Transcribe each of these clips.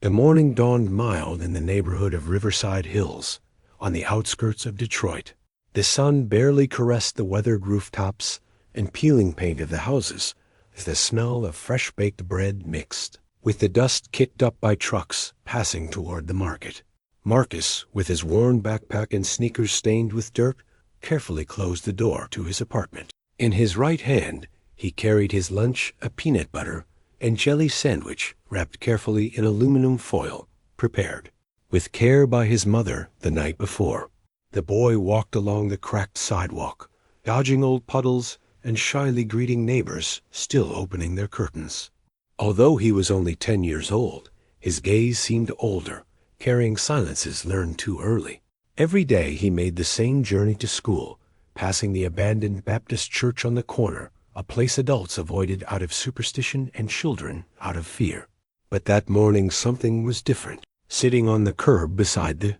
The morning dawned mild in the neighborhood of Riverside Hills, on the outskirts of Detroit. The sun barely caressed the weathered rooftops and peeling paint of the houses as the smell of fresh-baked bread mixed with the dust kicked up by trucks passing toward the market. Marcus, with his worn backpack and sneakers stained with dirt, carefully closed the door to his apartment. In his right hand, he carried his lunch, a peanut butter and jelly sandwich wrapped carefully in aluminum foil, prepared with care by his mother the night before. The boy walked along the cracked sidewalk, dodging old puddles and shyly greeting neighbors still opening their curtains. Although he was only 10 years old, his gaze seemed older, carrying silences learned too early. Every day he made the same journey to school, passing the abandoned Baptist church on the corner, a place adults avoided out of superstition and children out of fear. But that morning something was different. Sitting on the curb beside the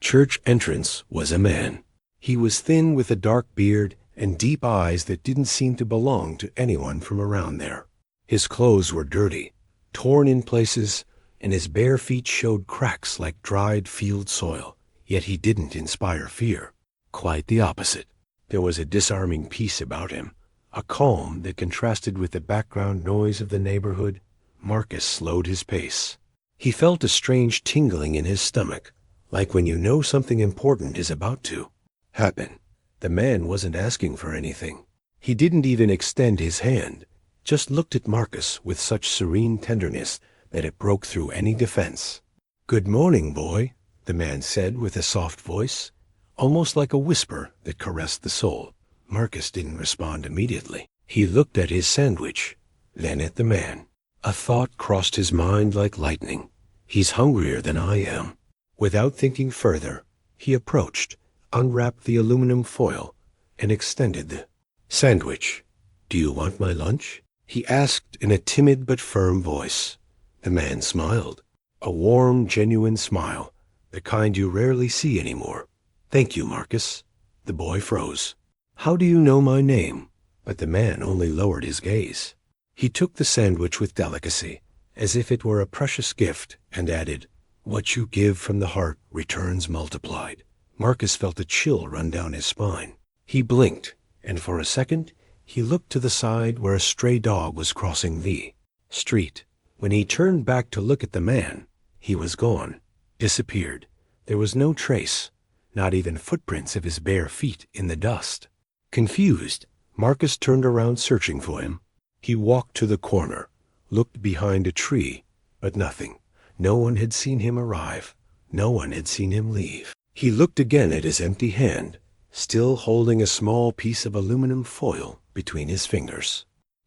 church entrance was a man. He was thin with a dark beard and deep eyes that didn't seem to belong to anyone from around there. His clothes were dirty, torn in places, and his bare feet showed cracks like dried field soil. Yet he didn't inspire fear. Quite the opposite. There was a disarming peace about him, a calm that contrasted with the background noise of the neighborhood. Marcus slowed his pace. He felt a strange tingling in his stomach, like when you know something important is about to happen. The man wasn't asking for anything. He didn't even extend his hand, just looked at Marcus with such serene tenderness that it broke through any defense. "Good morning, boy," the man said with a soft voice, almost like a whisper that caressed the soul. Marcus didn't respond immediately. He looked at his sandwich, then at the man. A thought crossed his mind like lightning. He's hungrier than I am. Without thinking further, he approached, unwrapped the aluminum foil, and extended the sandwich. "Do you want my lunch?" he asked in a timid but firm voice. The man smiled, a warm, genuine smile, the kind you rarely see anymore. "Thank you, Marcus." The boy froze. "How do you know my name?" But the man only lowered his gaze. He took the sandwich with delicacy, as if it were a precious gift, and added, "What you give from the heart returns multiplied." Marcus felt a chill run down his spine. He blinked, and for a second, he looked to the side where a stray dog was crossing the street. When he turned back to look at the man, he was gone, disappeared. There was no trace, not even footprints of his bare feet in the dust. Confused, Marcus turned around searching for him. He walked to the corner, looked behind a tree, but nothing. No one had seen him arrive. No one had seen him leave. He looked again at his empty hand, still holding a small piece of aluminum foil between his fingers.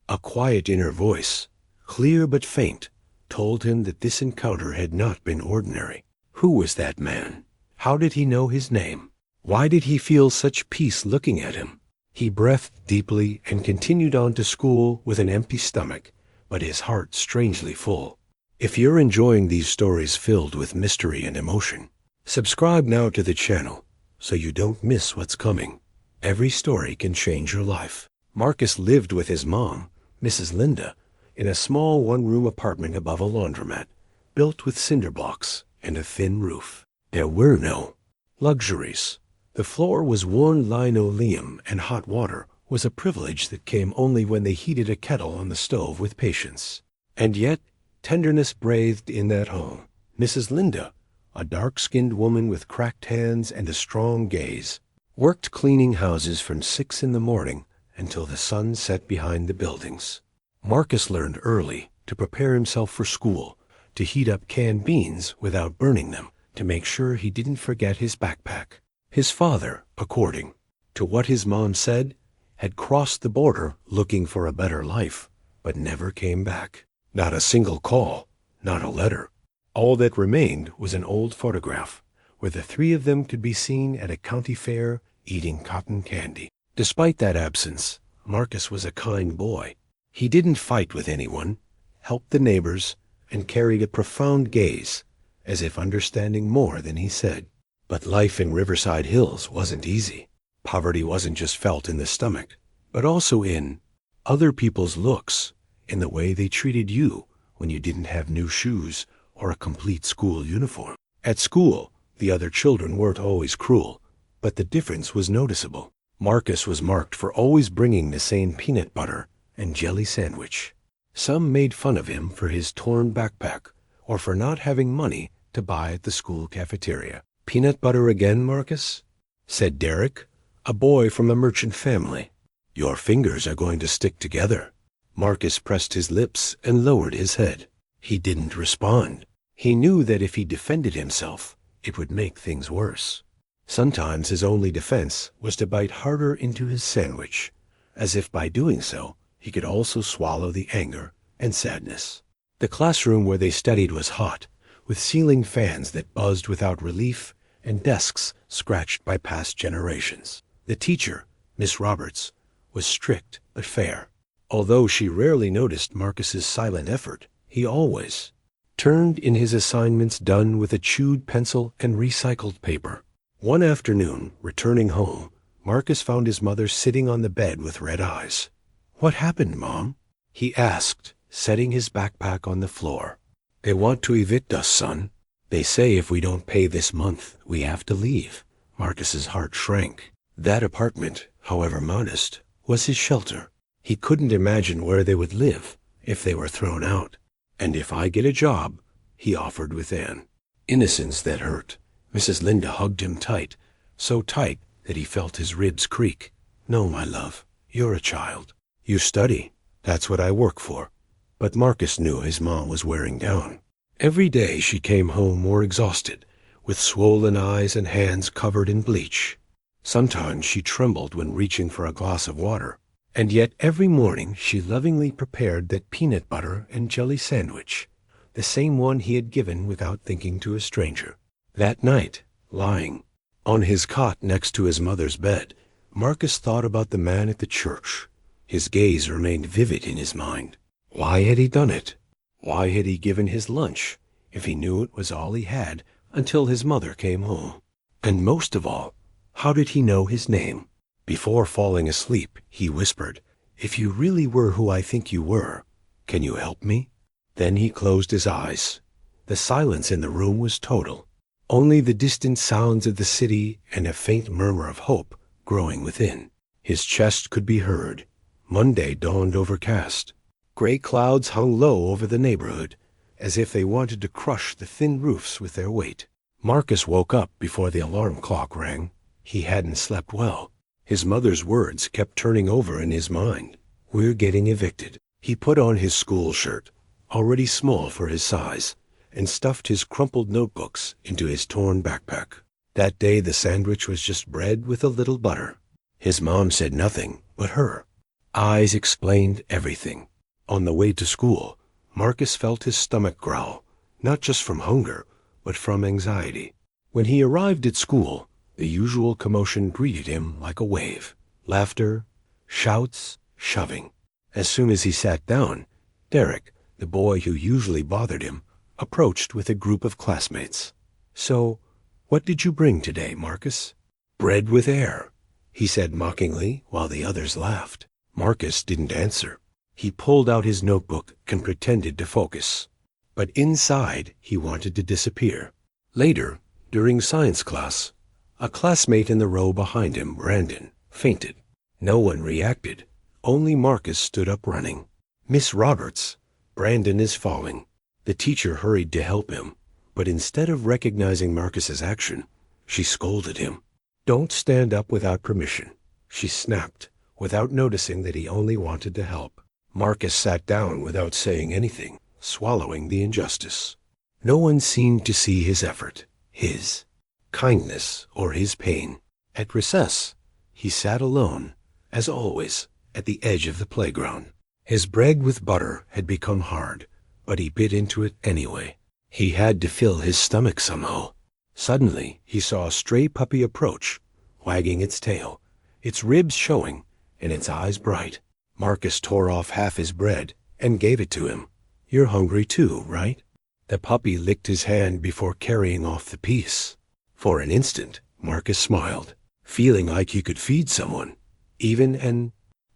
A quiet inner voice, clear but faint, told him that this encounter had not been ordinary. Who was that man? How did he know his name? Why did he feel such peace looking at him? He breathed deeply and continued on to school with an empty stomach, but his heart strangely full. If you're enjoying these stories filled with mystery and emotion, subscribe now to the channel so you don't miss what's coming. Every story can change your life. Marcus lived with his mom, Mrs. Linda, in a small one-room apartment above a laundromat, built with cinder blocks and a thin roof. There were no luxuries. The floor was worn linoleum, and hot water was a privilege that came only when they heated a kettle on the stove with patience. And yet, tenderness breathed in that home. Mrs. Linda, a dark-skinned woman with cracked hands and a strong gaze, worked cleaning houses from 6 in the morning until the sun set behind the buildings. Marcus learned early to prepare himself for school, to heat up canned beans without burning them, to make sure he didn't forget his backpack. His father, according to what his mom said, had crossed the border looking for a better life, but never came back. Not a single call, not a letter. All that remained was an old photograph, where the three of them could be seen at a county fair eating cotton candy. Despite that absence, Marcus was a kind boy. He didn't fight with anyone, helped the neighbors, and carried a profound gaze, as if understanding more than he said. But life in Riverside Hills wasn't easy. Poverty wasn't just felt in the stomach, but also in other people's looks, in the way they treated you when you didn't have new shoes or a complete school uniform. At school, the other children weren't always cruel, but the difference was noticeable. Marcus was marked for always bringing the same peanut butter and jelly sandwich. Some made fun of him for his torn backpack or for not having money to buy at the school cafeteria. "Peanut butter again, Marcus?" said Derek, a boy from a merchant family. "Your fingers are going to stick together." Marcus pressed his lips and lowered his head. He didn't respond. He knew that if he defended himself, it would make things worse. Sometimes his only defense was to bite harder into his sandwich, as if by doing so he could also swallow the anger and sadness. The classroom where they studied was hot, with ceiling fans that buzzed without relief and desks scratched by past generations. The teacher, Miss Roberts, was strict but fair. Although she rarely noticed Marcus's silent effort, he always turned in his assignments done with a chewed pencil and recycled paper. One afternoon, returning home, Marcus found his mother sitting on the bed with red eyes. "What happened, Mom?" he asked, setting his backpack on the floor. "They want to evict us, son. They say if we don't pay this month, we have to leave." Marcus's heart shrank. That apartment, however modest, was his shelter. He couldn't imagine where they would live if they were thrown out. "And if I get a job," he offered with Anne. Innocence that hurt. Mrs. Linda hugged him tight, so tight that he felt his ribs creak. "No, my love, you're a child. You study. That's what I work for." But Marcus knew his mom was wearing down. Every day she came home more exhausted, with swollen eyes and hands covered in bleach. Sometimes she trembled when reaching for a glass of water. And yet every morning she lovingly prepared that peanut butter and jelly sandwich, the same one he had given without thinking to a stranger. That night, lying on his cot next to his mother's bed, Marcus thought about the man at the church. His gaze remained vivid in his mind. Why had he done it? Why had he given his lunch, if he knew it was all he had, until his mother came home? And most of all, how did he know his name? Before falling asleep, he whispered, "If you really were who I think you were, can you help me?" Then he closed his eyes. The silence in the room was total. Only the distant sounds of the city and a faint murmur of hope growing within. His chest could be heard. Monday dawned overcast. Gray clouds hung low over the neighborhood, as if they wanted to crush the thin roofs with their weight. Marcus woke up before the alarm clock rang. He hadn't slept well. His mother's words kept turning over in his mind. "We're getting evicted." He put on his school shirt, already small for his size, and stuffed his crumpled notebooks into his torn backpack. That day the sandwich was just bread with a little butter. His mom said nothing but her eyes explained everything. On the way to school, Marcus felt his stomach growl, not just from hunger, but from anxiety. When he arrived at school, the usual commotion greeted him like a wave. Laughter, shouts, shoving. As soon as he sat down, Derek, the boy who usually bothered him, approached with a group of classmates. "So, what did you bring today, Marcus?" "Bread with air," he said mockingly while the others laughed. Marcus didn't answer. He pulled out his notebook and pretended to focus. But inside, he wanted to disappear. Later, during science class, a classmate in the row behind him, Brandon, fainted. No one reacted. Only Marcus stood up running. "Miss Roberts, Brandon is falling." The teacher hurried to help him, but instead of recognizing Marcus's action, she scolded him. "Don't stand up without permission," she snapped, without noticing that he only wanted to help. Marcus sat down without saying anything, swallowing the injustice. No one seemed to see his effort, his kindness, or his pain. At recess, he sat alone, as always, at the edge of the playground. His bread with butter had become hard, but he bit into it anyway. He had to fill his stomach somehow. Suddenly, he saw a stray puppy approach, wagging its tail, its ribs showing, and its eyes bright. Marcus tore off half his bread and gave it to him. "You're hungry too, right?" The puppy licked his hand before carrying off the piece. For an instant, Marcus smiled, feeling like he could feed someone. Even an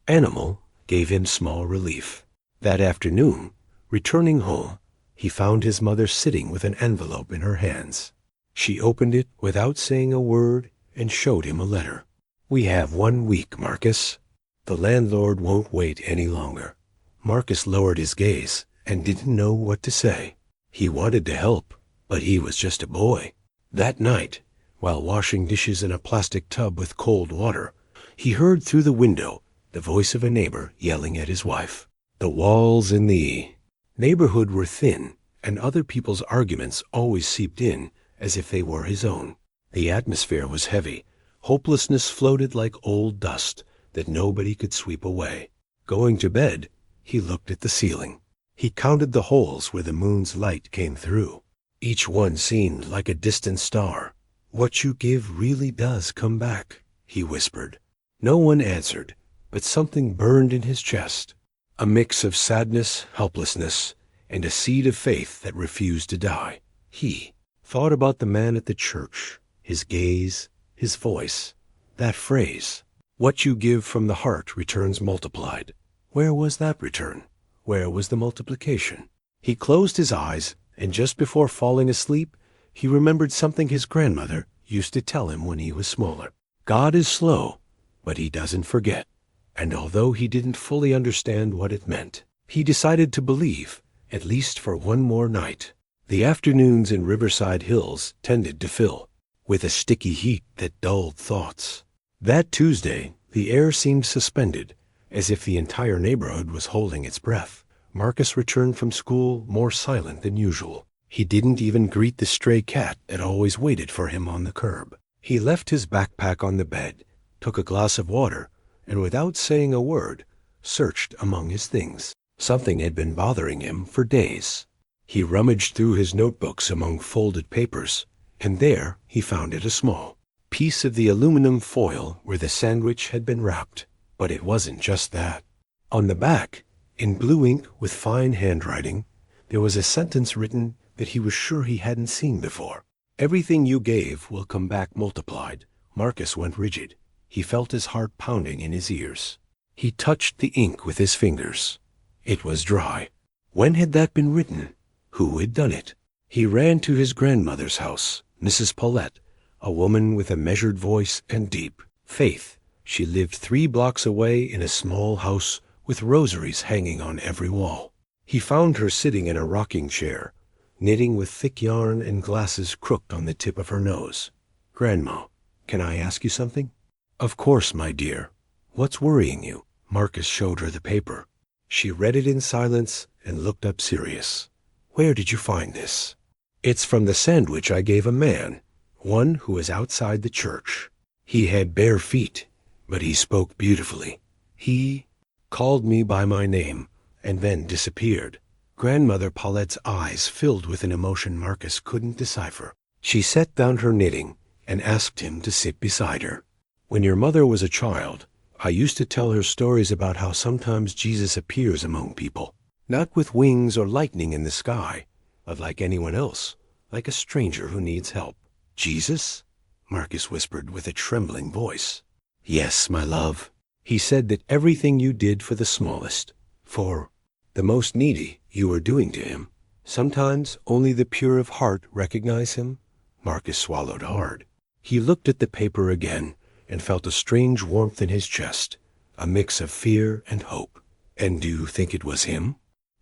animal gave him small relief. That afternoon, returning home, he found his mother sitting with an envelope in her hands. She opened it without saying a word and showed him a letter. "We have 1 week, Marcus. The landlord won't wait any longer." Marcus lowered his gaze and didn't know what to say. He wanted to help, but he was just a boy. That night, while washing dishes in a plastic tub with cold water, he heard through the window the voice of a neighbor yelling at his wife. The walls in the neighborhood were thin, and other people's arguments always seeped in as if they were his own. The atmosphere was heavy. Hopelessness floated like old dust that nobody could sweep away. Going to bed, he looked at the ceiling. He counted the holes where the moon's light came through. Each one seemed like a distant star. "What you give really does come back," he whispered. No one answered, but something burned in his chest. A mix of sadness, helplessness, and a seed of faith that refused to die. He thought about the man at the church, his gaze, his voice, that phrase, "What you give from the heart returns multiplied." Where was that return? Where was the multiplication? He closed his eyes, and just before falling asleep, he remembered something his grandmother used to tell him when he was smaller. God is slow, but he doesn't forget. And although he didn't fully understand what it meant, he decided to believe, at least for one more night. The afternoons in Riverside Hills tended to fill with a sticky heat that dulled thoughts. That Tuesday, the air seemed suspended, as if the entire neighborhood was holding its breath. Marcus returned from school more silent than usual. He didn't even greet the stray cat that always waited for him on the curb. He left his backpack on the bed, took a glass of water, and without saying a word, searched among his things. Something had been bothering him for days. He rummaged through his notebooks among folded papers, and there he found it, a small piece of the aluminum foil where the sandwich had been wrapped. But it wasn't just that. On the back, in blue ink with fine handwriting, there was a sentence written that he was sure he hadn't seen before. "Everything you gave will come back multiplied." Marcus went rigid. He felt his heart pounding in his ears. He touched the ink with his fingers. It was dry. When had that been written? Who had done it? He ran to his grandmother's house, Mrs. Paulette, a woman with a measured voice and deep faith. She lived 3 blocks away in a small house with rosaries hanging on every wall. He found her sitting in a rocking chair, knitting with thick yarn and glasses crooked on the tip of her nose. "Grandma, can I ask you something?" "Of course, my dear. What's worrying you?" Marcus showed her the paper. She read it in silence and looked up serious. "Where did you find this?" "It's from the sandwich I gave a man, one who was outside the church. He had bare feet, but he spoke beautifully. He called me by my name and then disappeared." Grandmother Paulette's eyes filled with an emotion Marcus couldn't decipher. She set down her knitting and asked him to sit beside her. "When your mother was a child, I used to tell her stories about how sometimes Jesus appears among people, not with wings or lightning in the sky, but like anyone else, like a stranger who needs help." "Jesus?" Marcus whispered with a trembling voice. "Yes, my love. He said that everything you did for the smallest, for the most needy, you were doing to him. Sometimes only the pure of heart recognize him." Marcus swallowed hard. He looked at the paper again and felt a strange warmth in his chest, a mix of fear and hope. "And do you think it was him?"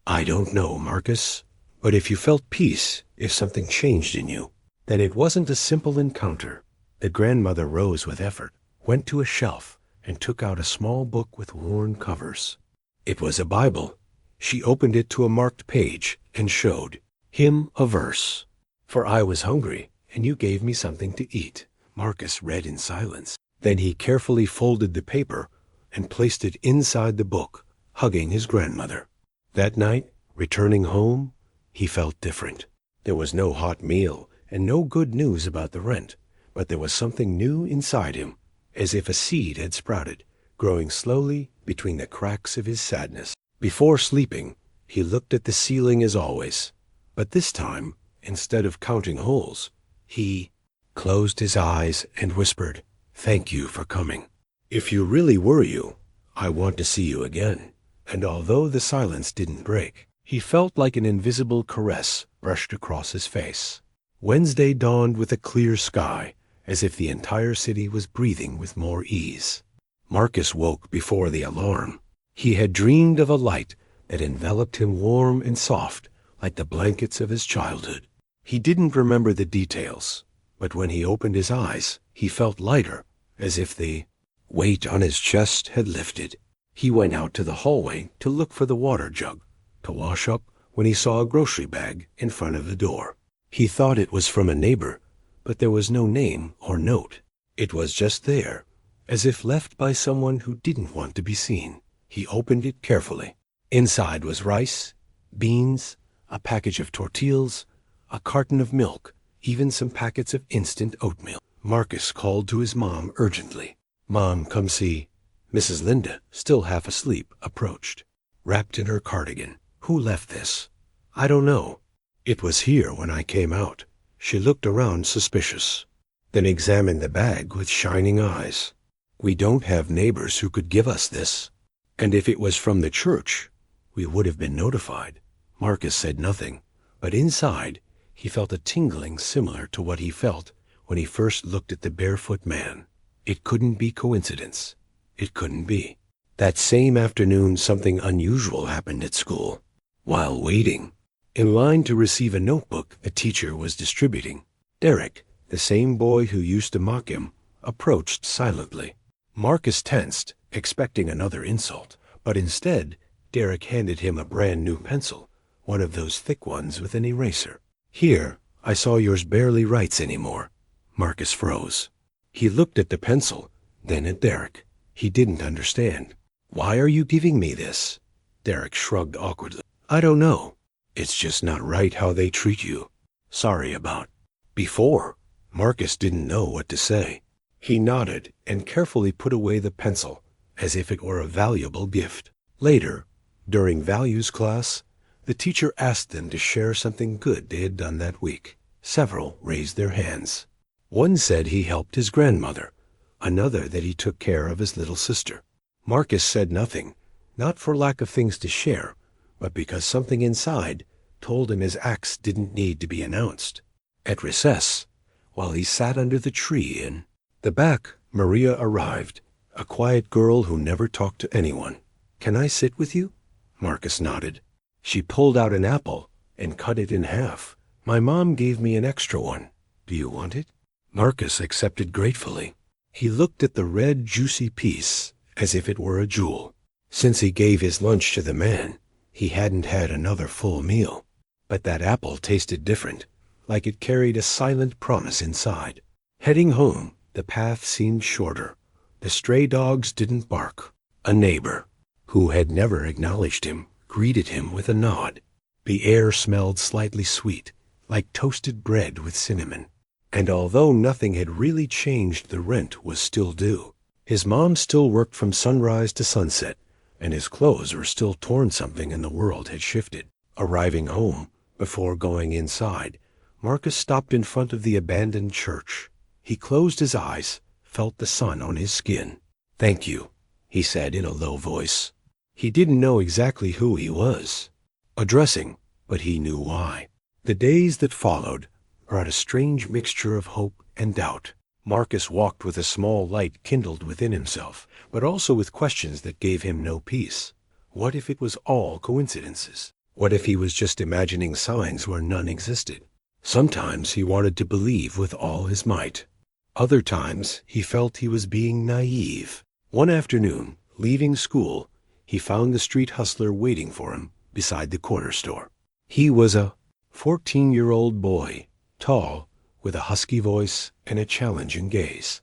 "I don't know, Marcus. But if you felt peace, if something changed in you, then it wasn't a simple encounter." The grandmother rose with effort, went to a shelf, and took out a small book with worn covers. It was a Bible. She opened it to a marked page and showed him a verse. "For I was hungry, and you gave me something to eat." Marcus read in silence. Then he carefully folded the paper and placed it inside the book, hugging his grandmother. That night, returning home, he felt different. There was no hot meal and no good news about the rent, but there was something new inside him, as if a seed had sprouted, growing slowly between the cracks of his sadness. Before sleeping, he looked at the ceiling as always, but this time, instead of counting holes, he closed his eyes and whispered, "Thank you for coming. If you really were you, I want to see you again." And although the silence didn't break, He felt like an invisible caress brushed across his face. Wednesday dawned with a clear sky, as if the entire city was breathing with more ease. Marcus woke before the alarm. He had dreamed of a light that enveloped him warm and soft, like the blankets of his childhood. He didn't remember the details, but when he opened his eyes, he felt lighter, as if the weight on his chest had lifted. He went out to the hallway to look for the water jug to wash up when he saw a grocery bag in front of the door. He thought it was from a neighbor, but there was no name or note. It was just there, as if left by someone who didn't want to be seen. He opened it carefully. Inside was rice, beans, a package of tortillas, a carton of milk, even some packets of instant oatmeal. Marcus called to his mom urgently. "Mom, come see." Mrs. Linda, still half asleep, approached, wrapped in her cardigan. "Who left this?" "I don't know. It was here when I came out." She looked around suspicious, then examined the bag with shining eyes. "We don't have neighbors who could give us this. And if it was from the church, we would have been notified." Marcus said nothing, but inside he felt a tingling similar to what he felt when he first looked at the barefoot man. It couldn't be coincidence. It couldn't be. That same afternoon, something unusual happened at school. While waiting, in line to receive a notebook a teacher was distributing, Derek, the same boy who used to mock him, approached silently. Marcus tensed, expecting another insult, but instead, Derek handed him a brand new pencil, one of those thick ones with an eraser. "Here, I saw yours barely writes anymore." Marcus froze. He looked at the pencil, then at Derek. He didn't understand. "Why are you giving me this?" Derek shrugged awkwardly. "I don't know. It's just not right how they treat you. Sorry about." Before, Marcus didn't know what to say. He nodded and carefully put away the pencil, as if it were a valuable gift. Later, during values class, the teacher asked them to share something good they had done that week. Several raised their hands. One said he helped his grandmother, another that he took care of his little sister. Marcus said nothing, not for lack of things to share, but because something inside told him his acts didn't need to be announced. At recess, while he sat under the tree in the back, Maria arrived, a quiet girl who never talked to anyone. "Can I sit with you?" Marcus nodded. She pulled out an apple and cut it in half. "My mom gave me an extra one. Do you want it?" Marcus accepted gratefully. He looked at the red, juicy piece as if it were a jewel. Since he gave his lunch to the man, he hadn't had another full meal. But that apple tasted different, like it carried a silent promise inside. Heading home, the path seemed shorter. The stray dogs didn't bark. A neighbor, who had never acknowledged him, greeted him with a nod. The air smelled slightly sweet, like toasted bread with cinnamon. And although nothing had really changed, the rent was still due. His mom still worked from sunrise to sunset, and his clothes were still torn. Something in the world had shifted. Arriving home, before going inside, Marcus stopped in front of the abandoned church. He closed his eyes, felt the sun on his skin. "Thank you," he said in a low voice. He didn't know exactly who he was addressing, but he knew why. The days that followed brought a strange mixture of hope and doubt. Marcus walked with a small light kindled within himself, but also with questions that gave him no peace. What if it was all coincidences? What if he was just imagining signs where none existed? Sometimes he wanted to believe with all his might. Other times he felt he was being naive. One afternoon, leaving school, he found the street hustler waiting for him beside the corner store. He was a 14-year-old boy, tall, with a husky voice and a challenging gaze.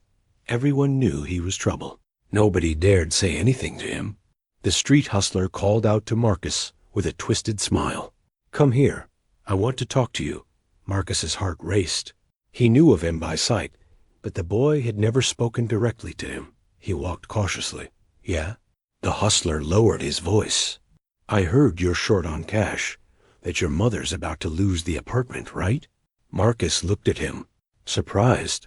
Everyone knew he was trouble. Nobody dared say anything to him. The street hustler called out to Marcus with a twisted smile. "Come here. I want to talk to you." Marcus's heart raced. He knew of him by sight, but the boy had never spoken directly to him. He walked cautiously. "Yeah?" The hustler lowered his voice. "I heard you're short on cash, that your mother's about to lose the apartment, right?" Marcus looked at him, surprised.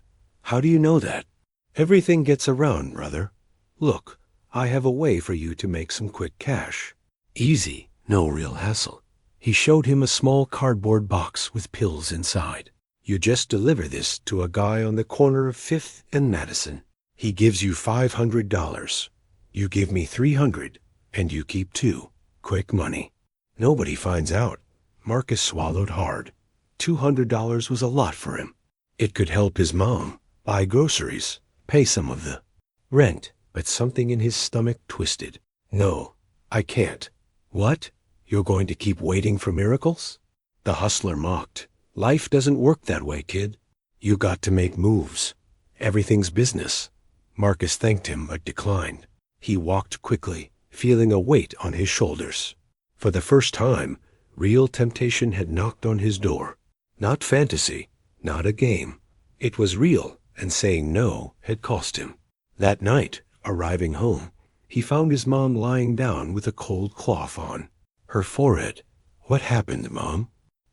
"How do you know that?" "Everything gets around, brother. Look, I have a way for you to make some quick cash. Easy, no real hassle. He showed him a small cardboard box with pills inside. You just deliver this to a guy on the corner of 5th and Madison. He gives you $500. You give me $300, and you keep $2. Quick money. Nobody finds out. Marcus swallowed hard. $200 was a lot for him. It could help his mom buy groceries, pay some of the rent, but something in his stomach twisted. No, I can't. What? You're going to keep waiting for miracles? The hustler mocked. Life doesn't work that way, kid. You got to make moves. Everything's business. Marcus thanked him but declined. He walked quickly, feeling a weight on his shoulders. For the first time, real temptation had knocked on his door. Not fantasy, not a game. It was real, and saying no had cost him. That night, arriving home, he found his mom lying down with a cold cloth on her forehead. What happened, Mom?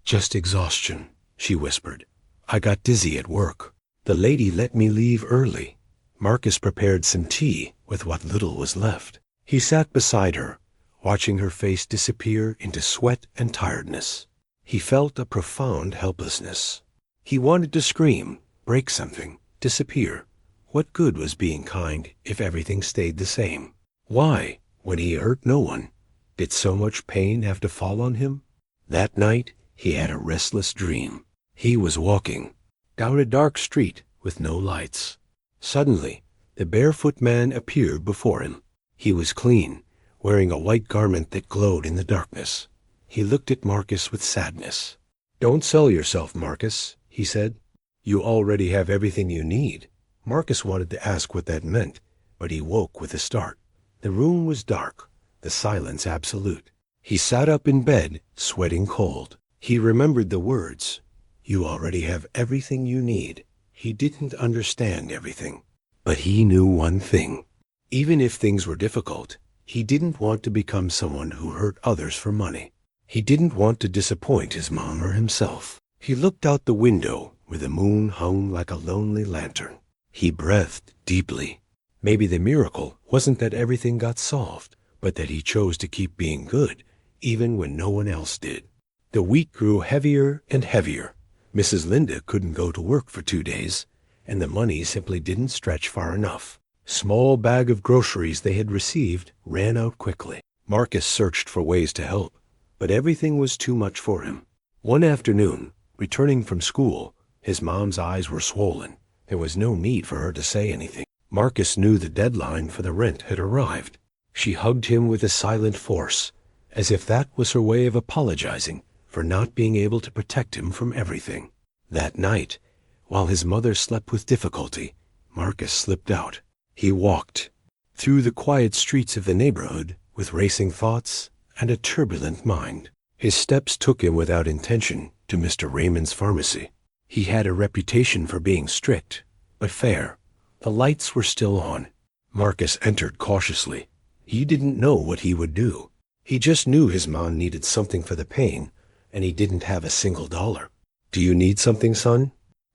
Just exhaustion, she whispered. I got dizzy at work. The lady let me leave early. Marcus prepared some tea with what little was left. He sat beside her, watching her face disappear into sweat and tiredness. He felt a profound helplessness. He wanted to scream, break something, disappear. What good was being kind if everything stayed the same? Why, when he hurt no one, did so much pain have to fall on him? That night, he had a restless dream. He was walking down a dark street with no lights. Suddenly, the barefoot man appeared before him. He was clean, wearing a white garment that glowed in the darkness. He looked at Marcus with sadness. Don't sell yourself, Marcus, he said. You already have everything you need. Marcus wanted to ask what that meant, but he woke with a start. The room was dark, the silence absolute. He sat up in bed, sweating cold. He remembered the words, "You already have everything you need." He didn't understand everything, but he knew one thing. Even if things were difficult, he didn't want to become someone who hurt others for money. He didn't want to disappoint his mom or himself. He looked out the window where the moon hung like a lonely lantern. He breathed deeply. Maybe the miracle wasn't that everything got solved, but that he chose to keep being good, even when no one else did. The week grew heavier and heavier. Mrs. Linda couldn't go to work for 2 days, and the money simply didn't stretch far enough. Small bag of groceries they had received ran out quickly. Marcus searched for ways to help, but everything was too much for him. One afternoon, returning from school, his mom's eyes were swollen. There was no need for her to say anything. Marcus knew the deadline for the rent had arrived. She hugged him with a silent force, as if that was her way of apologizing for not being able to protect him from everything. That night, while his mother slept with difficulty, Marcus slipped out. He walked through the quiet streets of the neighborhood with racing thoughts and a turbulent mind. His steps took him without intention to Mr. Raymond's pharmacy. He had a reputation for being strict, but fair. The lights were still on. Marcus entered cautiously. He didn't know what he would do. He just knew his mom needed something for the pain, and he didn't have a single dollar. "Do you need something, son?"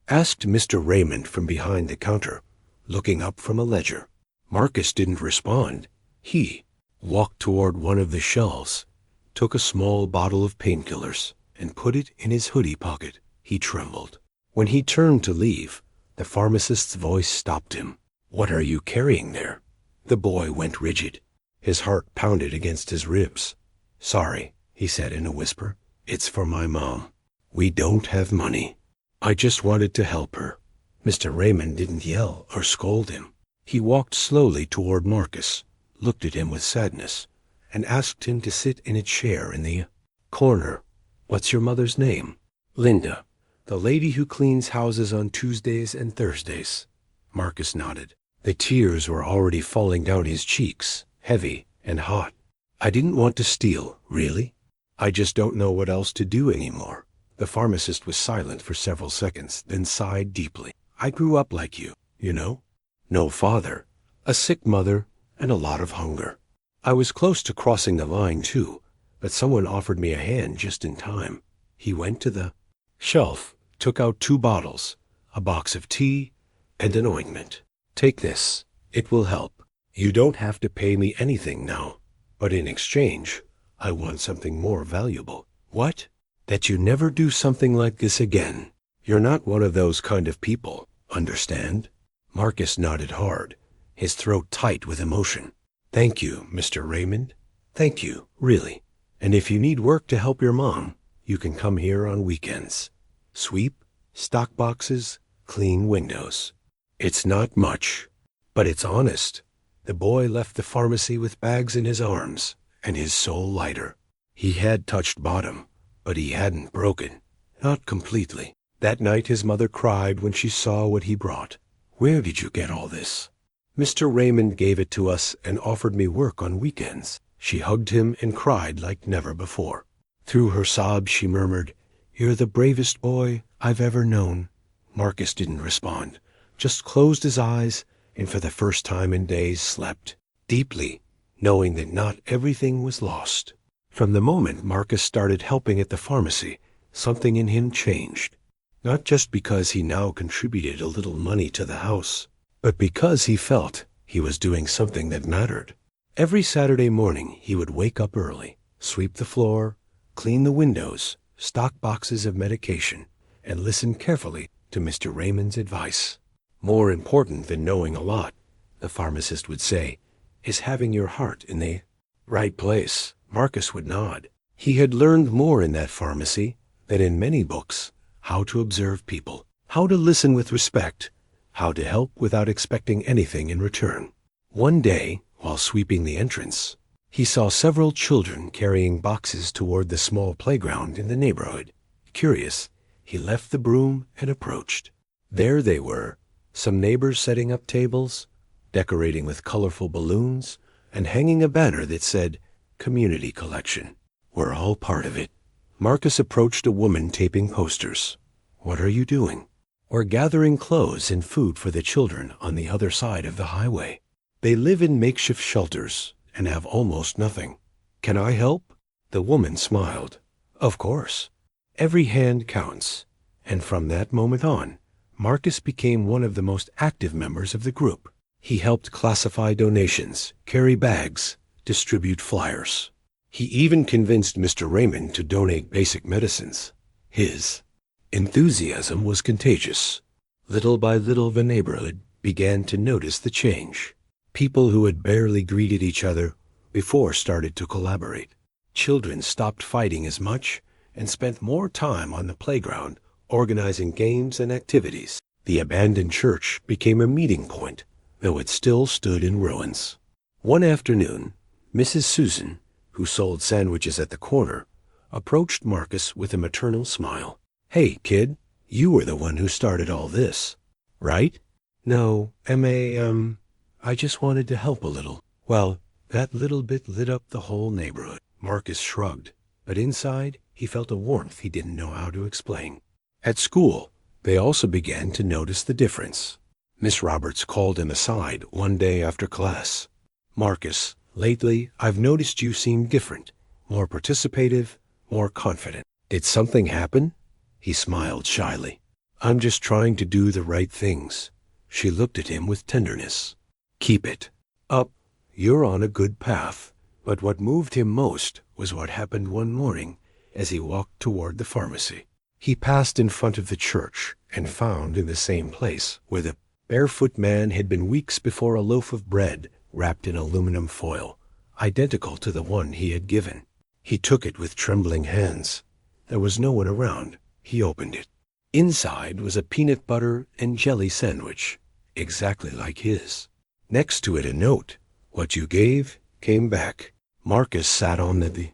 asked Mr. Raymond from behind the counter, looking up from a ledger. Marcus didn't respond. He walked toward one of the shelves, took a small bottle of painkillers, and put it in his hoodie pocket. He trembled. When he turned to leave, the pharmacist's voice stopped him. "What are you carrying there?" The boy went rigid. His heart pounded against his ribs. "Sorry," he said in a whisper. "It's for my mom. We don't have money. I just wanted to help her." Mr. Raymond didn't yell or scold him. He walked slowly toward Marcus, looked at him with sadness, and asked him to sit in a chair in the corner. "What's your mother's name?" "Linda. The lady who cleans houses on Tuesdays and Thursdays." Marcus nodded. The tears were already falling down his cheeks, heavy and hot. "I didn't want to steal, really. I just don't know what else to do anymore." The pharmacist was silent for several seconds, then sighed deeply. "I grew up like you know? No father, a sick mother, and a lot of hunger. I was close to crossing the line, too, but someone offered me a hand just in time." He went to the shelf, took out 2 bottles, a box of tea, and an ointment. "Take this. It will help. You don't have to pay me anything now, but in exchange, I want something more valuable." What? That you never do something like this again. You're not one of those kind of people, understand? Marcus nodded hard, his throat tight with emotion. Thank you, Mr. Raymond. Thank you, really. And if you need work to help your mom, you can come here on weekends. Sweep, stock boxes, clean windows. It's not much, but it's honest. The boy left the pharmacy with bags in his arms and his soul lighter. He had touched bottom, but he hadn't broken. Not completely. That night his mother cried when she saw what he brought. Where did you get all this? Mr. Raymond gave it to us and offered me work on weekends. She hugged him and cried like never before. Through her sobs she murmured, You're the bravest boy I've ever known. Marcus didn't respond, just closed his eyes and for the first time in days slept, deeply, knowing that not everything was lost. From the moment Marcus started helping at the pharmacy, something in him changed. Not just because he now contributed a little money to the house, but because he felt he was doing something that mattered. Every Saturday morning he would wake up early, sweep the floor, clean the windows, stock boxes of medication, and listen carefully to Mr. Raymond's advice. More important than knowing a lot, the pharmacist would say, is having your heart in the right place. Marcus would nod. He had learned more in that pharmacy than in many books. How to observe people, how to listen with respect, how to help without expecting anything in return. One day, while sweeping the entrance, he saw several children carrying boxes toward the small playground in the neighborhood. Curious, he left the broom and approached. There they were, some neighbors setting up tables, decorating with colorful balloons, and hanging a banner that said, Community Collection. We're all part of it. Marcus approached a woman taping posters. What are you doing? We're gathering clothes and food for the children on the other side of the highway. They live in makeshift shelters and have almost nothing. Can I help? The woman smiled. Of course. Every hand counts. And from that moment on, Marcus became one of the most active members of the group. He helped classify donations, carry bags, distribute flyers. He even convinced Mr. Raymond to donate basic medicines. His enthusiasm was contagious. Little by little the neighborhood began to notice the change. People who had barely greeted each other before started to collaborate. Children stopped fighting as much and spent more time on the playground organizing games and activities. The abandoned church became a meeting point, though it still stood in ruins. One afternoon, Mrs. Susan, who sold sandwiches at the corner, approached Marcus with a maternal smile. Hey, kid, you were the one who started all this, right? No, I just wanted to help a little. Well, that little bit lit up the whole neighborhood. Marcus shrugged, but inside he felt a warmth he didn't know how to explain. At school, they also began to notice the difference. Miss Roberts called him aside one day after class. Marcus, lately, I've noticed you seem different, more participative, more confident. Did something happen? He smiled shyly. I'm just trying to do the right things. She looked at him with tenderness. Keep it up. You're on a good path. But what moved him most was what happened one morning as he walked toward the pharmacy. He passed in front of the church and found in the same place where the barefoot man had been weeks before a loaf of bread wrapped in aluminum foil, identical to the one he had given. He took it with trembling hands. There was no one around. He opened it. Inside was a peanut butter and jelly sandwich, exactly like his. Next to it a note. What you gave came back. Marcus sat on the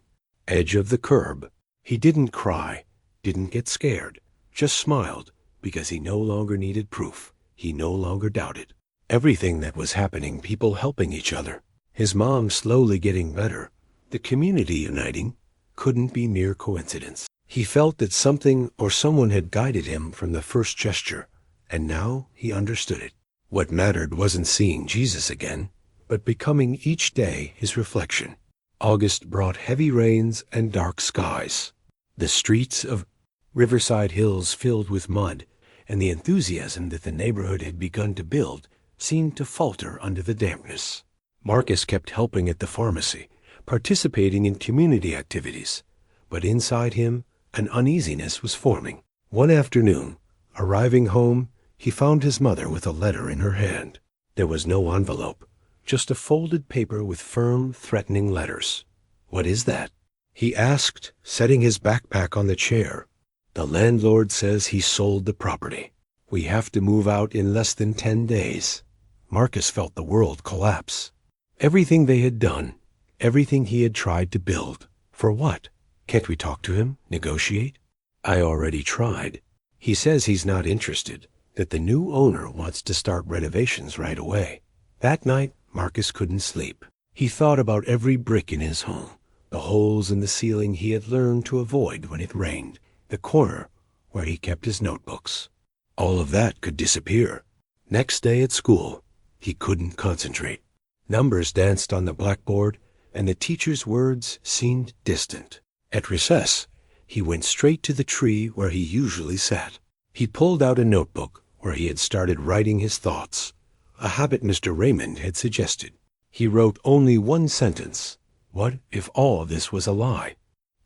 edge of the curb. He didn't cry, didn't get scared, just smiled because he no longer needed proof. He no longer doubted. Everything that was happening, people helping each other, his mom slowly getting better, the community uniting, couldn't be mere coincidence. He felt that something or someone had guided him from the first gesture, and now he understood it. What mattered wasn't seeing Jesus again, but becoming each day his reflection. August brought heavy rains and dark skies. The streets of Riverside Hills filled with mud, and the enthusiasm that the neighborhood had begun to build seemed to falter under the dampness. Marcus kept helping at the pharmacy, participating in community activities, but inside him an uneasiness was forming. One afternoon, arriving home, he found his mother with a letter in her hand. There was no envelope, just a folded paper with firm, threatening letters. "What is that?" he asked, setting his backpack on the chair. "The landlord says he sold the property. We have to move out in less than 10 days. Marcus felt the world collapse. Everything they had done, everything he had tried to build. For what? Can't we talk to him, negotiate? I already tried. He says he's not interested, that the new owner wants to start renovations right away. That night, Marcus couldn't sleep. He thought about every brick in his home, the holes in the ceiling he had learned to avoid when it rained, the corner where he kept his notebooks. All of that could disappear. Next day at school, he couldn't concentrate. Numbers danced on the blackboard, and the teacher's words seemed distant. At recess, he went straight to the tree where he usually sat. He pulled out a notebook where he had started writing his thoughts, a habit Mr. Raymond had suggested. He wrote only one sentence. What if all this was a lie?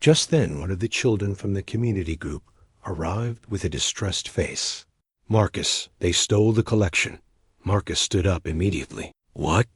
Just then one of the children from the community group arrived with a distressed face. "Marcus, they stole the collection." Marcus stood up immediately. "What?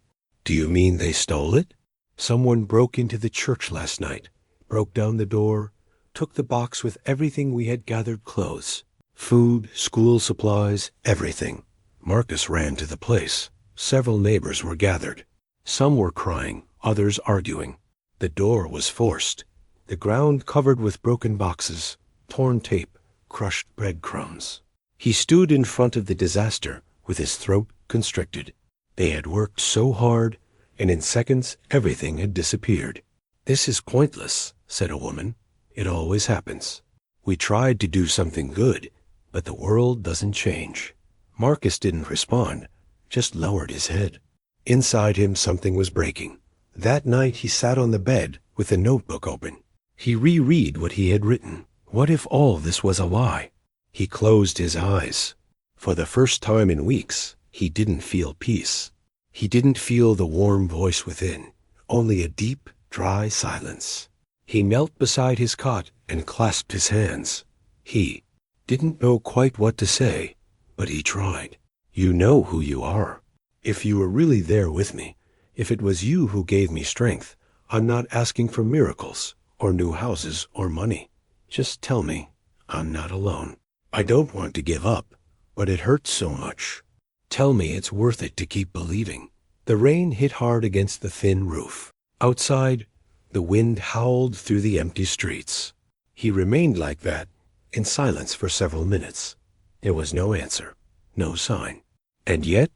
Do you mean they stole it?" "Someone broke into the church last night, broke down the door, took the box with everything we had gathered clothes. Food, school supplies, everything." Marcus ran to the place. Several neighbors were gathered. Some were crying, others arguing. The door was forced. The ground covered with broken boxes, torn tape, crushed breadcrumbs. He stood in front of the disaster with his throat constricted. They had worked so hard, and in seconds everything had disappeared. "This is pointless," said a woman. "It always happens. We tried to do something good, but the world doesn't change." Marcus didn't respond, just lowered his head. Inside him something was breaking. That night he sat on the bed with the notebook open. He reread what he had written. What if all this was a lie? He closed his eyes. For the first time in weeks, he didn't feel peace. He didn't feel the warm voice within, only a deep, dry silence. He knelt beside his cot and clasped his hands. He didn't know quite what to say, but he tried. "You know who you are. If you were really there with me, if it was you who gave me strength, I'm not asking for miracles or new houses or money. Just tell me I'm not alone. I don't want to give up, but it hurts so much. Tell me it's worth it to keep believing." The rain hit hard against the thin roof. Outside, the wind howled through the empty streets. He remained like that, in silence for several minutes. There was no answer, no sign. And yet,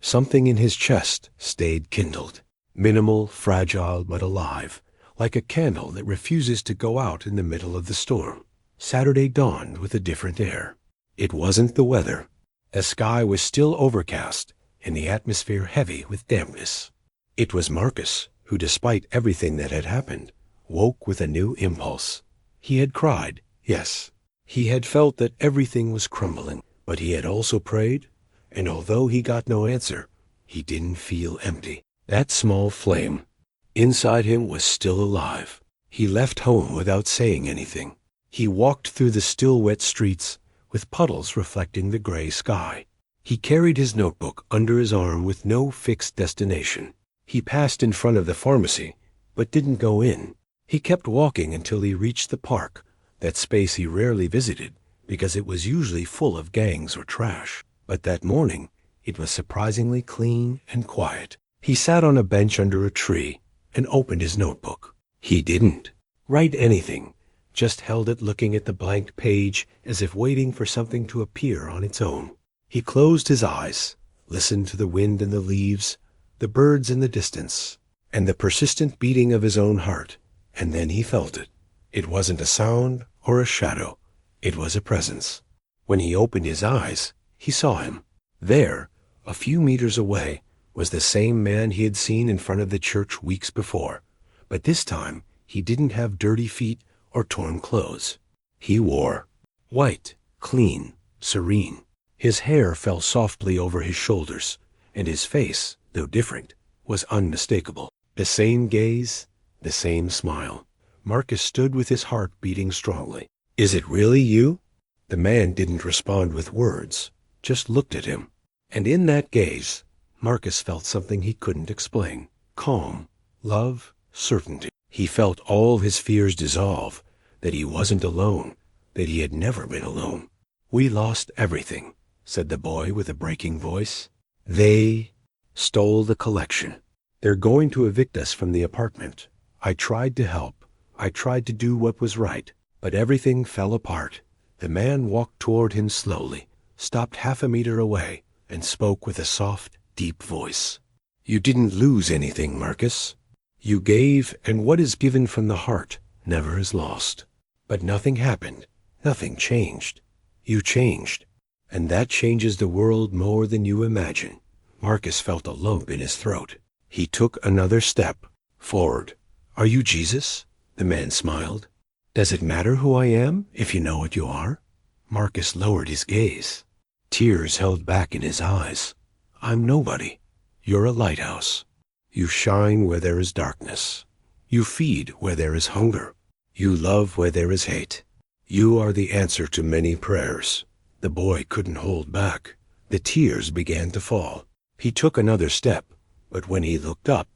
something in his chest stayed kindled. Minimal, fragile, but alive, like a candle that refuses to go out in the middle of the storm. Saturday dawned with a different air. It wasn't the weather. The sky was still overcast, and the atmosphere heavy with dampness. It was Marcus, who, despite everything that had happened, woke with a new impulse. He had cried, yes. He had felt that everything was crumbling, but he had also prayed, and although he got no answer, he didn't feel empty. That small flame inside him was still alive. He left home without saying anything. He walked through the still wet streets, with puddles reflecting the gray sky. He carried his notebook under his arm with no fixed destination. He passed in front of the pharmacy, but didn't go in. He kept walking until he reached the park, that space he rarely visited because it was usually full of gangs or trash. But that morning, it was surprisingly clean and quiet. He sat on a bench under a tree and opened his notebook. He didn't write anything, just held it looking at the blank page as if waiting for something to appear on its own. He closed his eyes, listened to the wind and the leaves, the birds in the distance, and the persistent beating of his own heart, and then he felt it. It wasn't a sound or a shadow. It was a presence. When he opened his eyes, he saw him. There, a few meters away, was the same man he had seen in front of the church weeks before, but this time he didn't have dirty feet or torn clothes. He wore white, clean, serene. His hair fell softly over his shoulders, and his face, though different, was unmistakable. The same gaze, the same smile. Marcus stood with his heart beating strongly. "Is it really you?" The man didn't respond with words, just looked at him. And in that gaze, Marcus felt something he couldn't explain. Calm, love, certainty. He felt all his fears dissolve, that he wasn't alone, that he had never been alone. "We lost everything," said the boy with a breaking voice. "They stole the collection. They're going to evict us from the apartment. I tried to help. I tried to do what was right, but everything fell apart." The man walked toward him slowly, stopped half a meter away, and spoke with a soft, deep voice. "You didn't lose anything, Marcus. You gave, and what is given from the heart never is lost. But nothing happened. Nothing changed. You changed. And that changes the world more than you imagine." Marcus felt a lump in his throat. He took another step forward. "Are you Jesus?" The man smiled. "Does it matter who I am, if you know what you are?" Marcus lowered his gaze. Tears held back in his eyes. "I'm nobody. You're a lighthouse. You shine where there is darkness. You feed where there is hunger. You love where there is hate. You are the answer to many prayers." The boy couldn't hold back. The tears began to fall. He took another step, but when he looked up,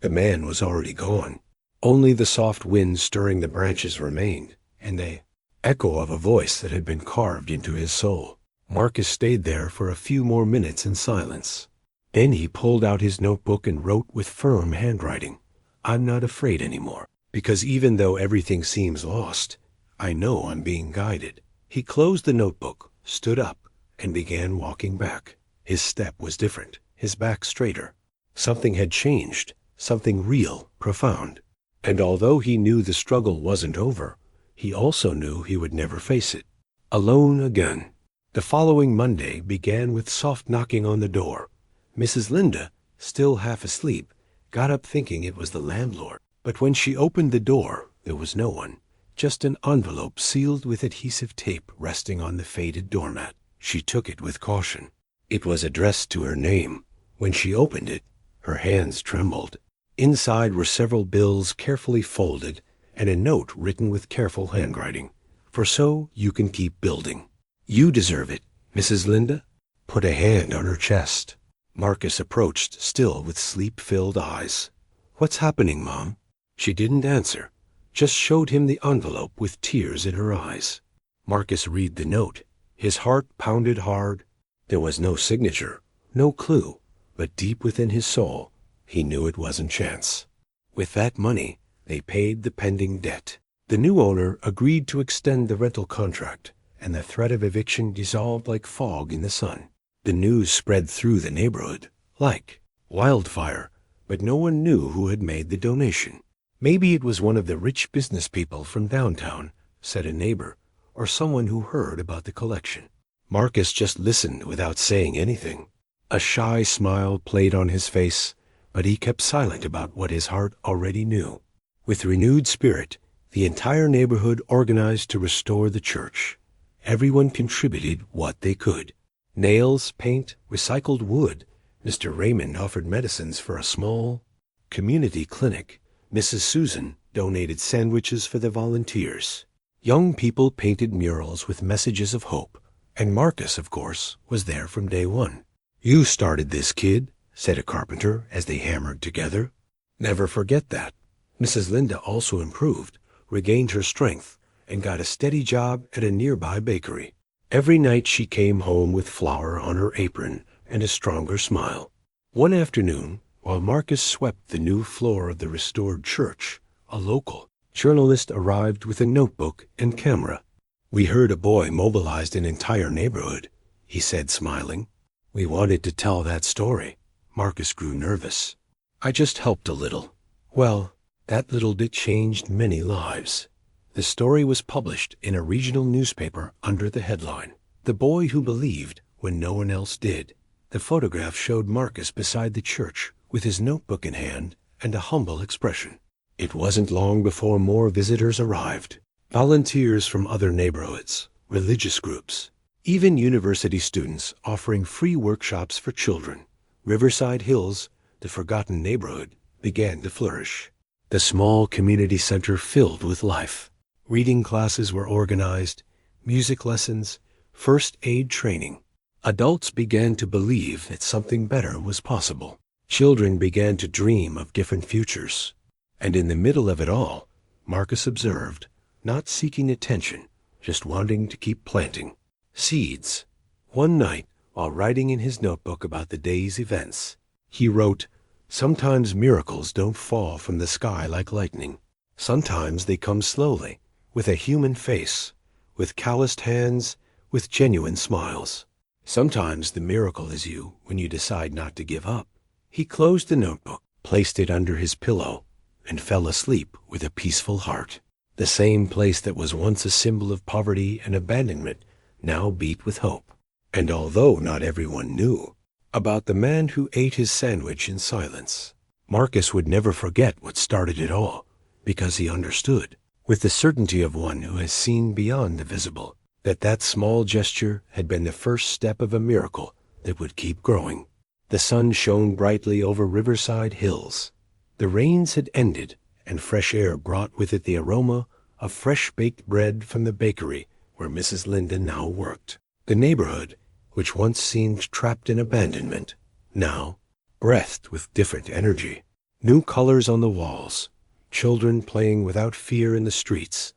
the man was already gone. Only the soft wind stirring the branches remained, and the echo of a voice that had been carved into his soul. Marcus stayed there for a few more minutes in silence. Then he pulled out his notebook and wrote with firm handwriting, "I'm not afraid anymore, because even though everything seems lost, I know I'm being guided." He closed the notebook, stood up, and began walking back. His step was different, his back straighter. Something had changed, something real, profound. And although he knew the struggle wasn't over, he also knew he would never face it. Alone again. The following Monday began with soft knocking on the door. Mrs. Linda, still half asleep, got up thinking it was the landlord. But when she opened the door, there was no one, just an envelope sealed with adhesive tape resting on the faded doormat. She took it with caution. It was addressed to her name. When she opened it, her hands trembled. Inside were several bills carefully folded and a note written with careful handwriting. "For so you can keep building. You deserve it, Mrs. Linda." Put a hand on her chest. Marcus approached, still with sleep-filled eyes. "What's happening, Mom?" She didn't answer, just showed him the envelope with tears in her eyes. Marcus read the note. His heart pounded hard. There was no signature, no clue, but deep within his soul, he knew it wasn't chance. With that money, they paid the pending debt. The new owner agreed to extend the rental contract, and the threat of eviction dissolved like fog in the sun. The news spread through the neighborhood, like wildfire, but no one knew who had made the donation. "Maybe it was one of the rich business people from downtown," said a neighbor, or someone who heard about the collection. Marcus just listened without saying anything. A shy smile played on his face, but he kept silent about what his heart already knew. With renewed spirit, the entire neighborhood organized to restore the church. Everyone contributed what they could. Nails, paint, recycled wood. Mr. Raymond offered medicines for a small community clinic. Mrs. Susan donated sandwiches for the volunteers. Young people painted murals with messages of hope. And Marcus, of course, was there from day one. "You started this, kid," said a carpenter as they hammered together. "Never forget that." Mrs. Linda also improved, regained her strength, and got a steady job at a nearby bakery. Every night she came home with flour on her apron and a stronger smile. One afternoon, while Marcus swept the new floor of the restored church, a local journalist arrived with a notebook and camera. "We heard a boy mobilized an entire neighborhood," he said, smiling. "We wanted to tell that story." Marcus grew nervous. "I just helped a little." Well, that little bit changed many lives. The story was published in a regional newspaper under the headline, "The Boy Who Believed When No One Else Did." The photograph showed Marcus beside the church with his notebook in hand and a humble expression. It wasn't long before more visitors arrived. Volunteers from other neighborhoods, religious groups, even university students offering free workshops for children. Riverside Hills, the forgotten neighborhood, began to flourish. The small community center filled with life. Reading classes were organized, music lessons, first aid training. Adults began to believe that something better was possible. Children began to dream of different futures. And in the middle of it all, Marcus observed, not seeking attention, just wanting to keep planting seeds. One night, while writing in his notebook about the day's events, he wrote, "Sometimes miracles don't fall from the sky like lightning. Sometimes they come slowly, with a human face, with calloused hands, with genuine smiles. Sometimes the miracle is you when you decide not to give up." He closed the notebook, placed it under his pillow, and fell asleep with a peaceful heart. The same place that was once a symbol of poverty and abandonment now beat with hope. And although not everyone knew about the man who ate his sandwich in silence, Marcus would never forget what started it all, because he understood, with the certainty of one who has seen beyond the visible, that small gesture had been the first step of a miracle that would keep growing. The sun shone brightly over Riverside Hills. The rains had ended, and fresh air brought with it the aroma of fresh-baked bread from the bakery where Mrs. Linden now worked. The neighborhood, which once seemed trapped in abandonment, now breathed with different energy. New colors on the walls, children playing without fear in the streets,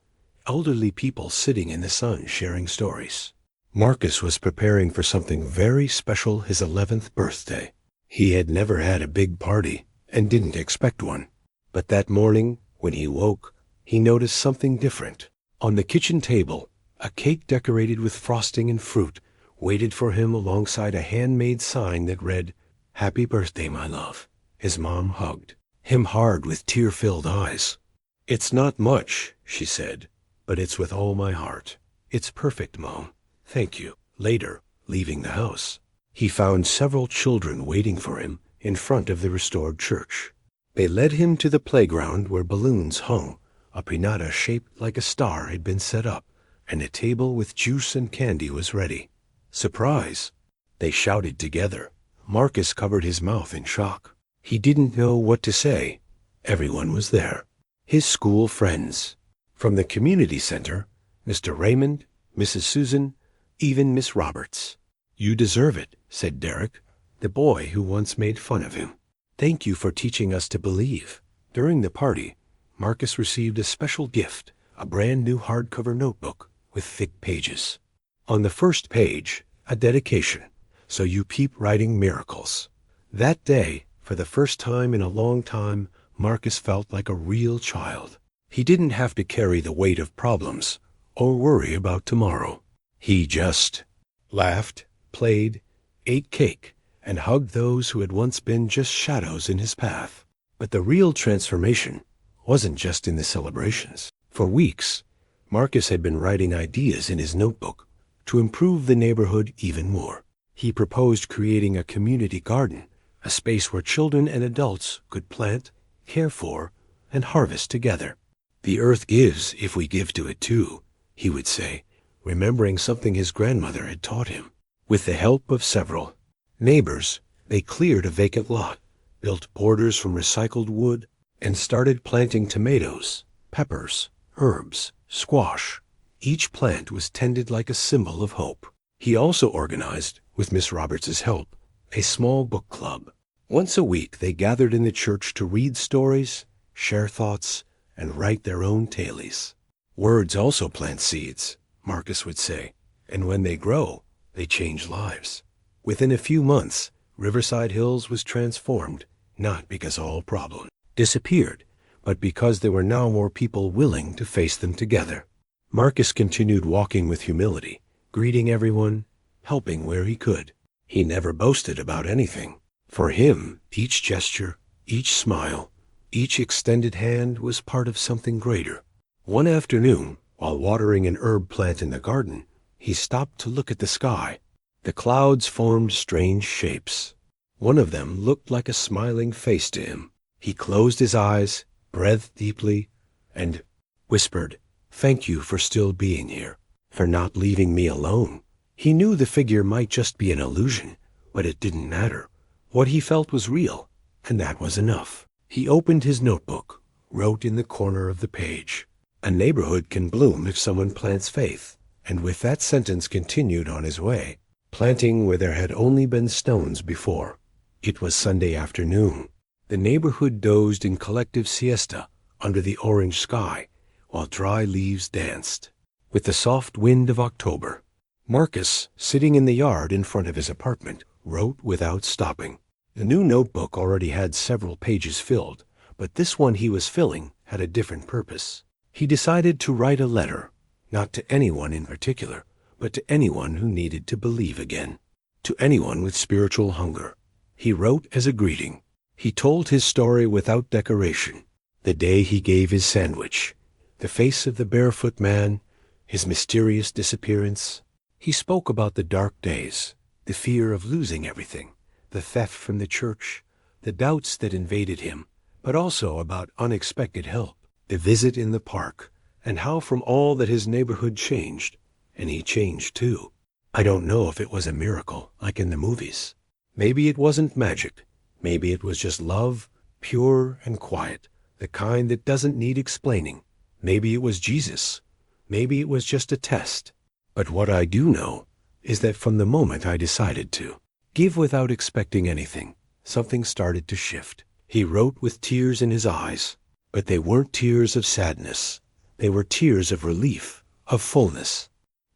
elderly people sitting in the sun sharing stories. Marcus was preparing for something very special, his 11th birthday. He had never had a big party and didn't expect one. But that morning, when he woke, he noticed something different. On the kitchen table, a cake decorated with frosting and fruit waited for him alongside a handmade sign that read, "Happy birthday, my love." His mom hugged him hard with tear-filled eyes. "It's not much," she said, "but it's with all my heart. It's perfect, Mom. Thank you." Later, leaving the house, he found several children waiting for him in front of the restored church. They led him to the playground where balloons hung, a pinata shaped like a star had been set up, and a table with juice and candy was ready. "Surprise!" they shouted together. Marcus covered his mouth in shock. He didn't know what to say. Everyone was there. His school friends. From the community center, Mr. Raymond, Mrs. Susan, even Miss Roberts. "You deserve it," said Derek, the boy who once made fun of him. "Thank you for teaching us to believe." During the party, Marcus received a special gift, a brand new hardcover notebook with thick pages. On the first page, a dedication, "So you keep writing miracles." That day, for the first time in a long time, Marcus felt like a real child. He didn't have to carry the weight of problems or worry about tomorrow. He just laughed, played, ate cake, and hugged those who had once been just shadows in his path. But the real transformation wasn't just in the celebrations. For weeks, Marcus had been writing ideas in his notebook to improve the neighborhood even more. He proposed creating a community garden, a space where children and adults could plant, care for, and harvest together. "The earth gives if we give to it too," he would say, remembering something his grandmother had taught him. With the help of several neighbors, they cleared a vacant lot, built borders from recycled wood, and started planting tomatoes, peppers, herbs, squash. Each plant was tended like a symbol of hope. He also organized, with Miss Roberts's help, a small book club. Once a week they gathered in the church to read stories, share thoughts, and write their own tailies. "Words also plant seeds," Marcus would say, "and when they grow, they change lives." Within a few months, Riverside Hills was transformed, not because all problems disappeared, but because there were now more people willing to face them together. Marcus continued walking with humility, greeting everyone, helping where he could. He never boasted about anything. For him, each gesture, each smile, each extended hand was part of something greater. One afternoon, while watering an herb plant in the garden, he stopped to look at the sky. The clouds formed strange shapes. One of them looked like a smiling face to him. He closed his eyes, breathed deeply, and whispered, "Thank you for still being here, for not leaving me alone." He knew the figure might just be an illusion, but it didn't matter. What he felt was real, and that was enough. He opened his notebook, wrote in the corner of the page. A neighborhood can bloom if someone plants faith. And with that sentence continued on his way, planting where there had only been stones before. It was Sunday afternoon. The neighborhood dozed in collective siesta under the orange sky, while dry leaves danced with the soft wind of October. Marcus, sitting in the yard in front of his apartment, wrote without stopping. The new notebook already had several pages filled, but this one he was filling had a different purpose. He decided to write a letter, not to anyone in particular, but to anyone who needed to believe again, to anyone with spiritual hunger. He wrote as a greeting. He told his story without decoration. The day he gave his sandwich, the face of the barefoot man, his mysterious disappearance. He spoke about the dark days, the fear of losing everything, the theft from the church, the doubts that invaded him, but also about unexpected help, the visit in the park, and how from all that his neighborhood changed, and he changed too. I don't know if it was a miracle, like in the movies. Maybe it wasn't magic. Maybe it was just love, pure and quiet, the kind that doesn't need explaining. Maybe it was Jesus. Maybe it was just a test. But what I do know is that from the moment I decided to give without expecting anything, something started to shift. He wrote with tears in his eyes, but they weren't tears of sadness. They were tears of relief, of fullness.